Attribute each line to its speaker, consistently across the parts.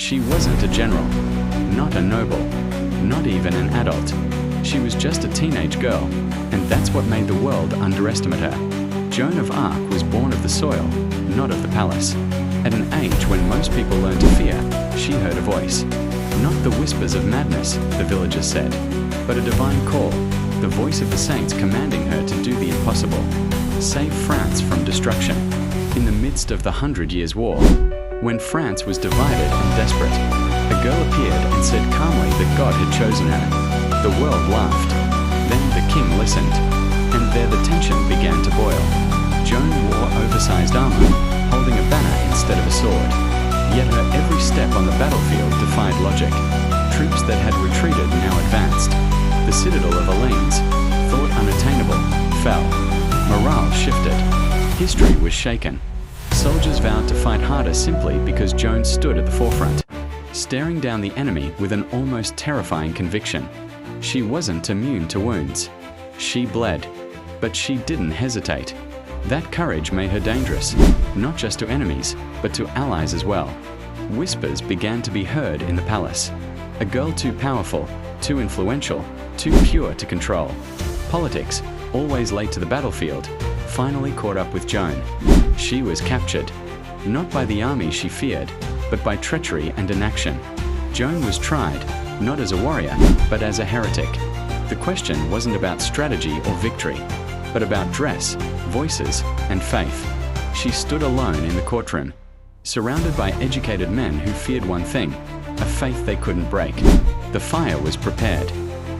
Speaker 1: She wasn't a general, not a noble, not even an adult. She was just a teenage girl, and that's what made the world underestimate her. Joan of Arc was born of the soil, not of the palace. At an age when most people learn to fear, she heard a voice. Not the whispers of madness, the villagers said, but a divine call, the voice of the saints commanding her to do the impossible, save France from destruction. In the midst of the 100 Years' War, when France was divided and desperate, a girl appeared and said calmly that God had chosen her. The world laughed. Then the king listened, and there the tension began to boil. Joan wore oversized armor, holding a banner instead of a sword. Yet her every step on the battlefield defied logic. Troops that had retreated now advanced. The citadel of Orleans, thought unattainable, fell. Morale shifted. History was shaken. Soldiers vowed to fight harder simply because Joan stood at the forefront, staring down the enemy with an almost terrifying conviction. She wasn't immune to wounds. She bled, but she didn't hesitate. That courage made her dangerous, not just to enemies, but to allies as well. Whispers began to be heard in the palace. A girl too powerful, too influential, too pure to control. Politics, always late to the battlefield, finally caught up with Joan. She was captured, not by the army she feared, but by treachery and inaction. Joan was tried, not as a warrior, but as a heretic. The question wasn't about strategy or victory, but about dress, voices, and faith. She stood alone in the courtroom, surrounded by educated men who feared one thing, a faith they couldn't break. The fire was prepared.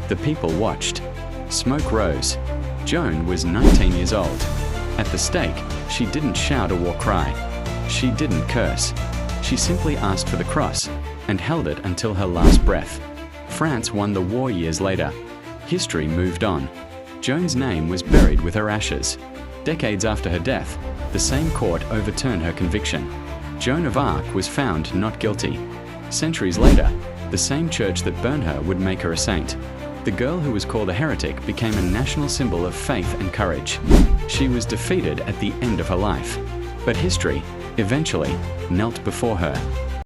Speaker 1: The people watched. Smoke rose. Joan was 19 years old. At the stake, she didn't shout a war cry. She didn't curse. She simply asked for the cross and held it until her last breath. France won the war years later. History moved on. Joan's name was buried with her ashes. Decades after her death, the same court overturned her conviction. Joan of Arc was found not guilty. Centuries later, the same church that burned her would make her a saint. The girl who was called a heretic became a national symbol of faith and courage. She was defeated at the end of her life, but history, eventually, knelt before her.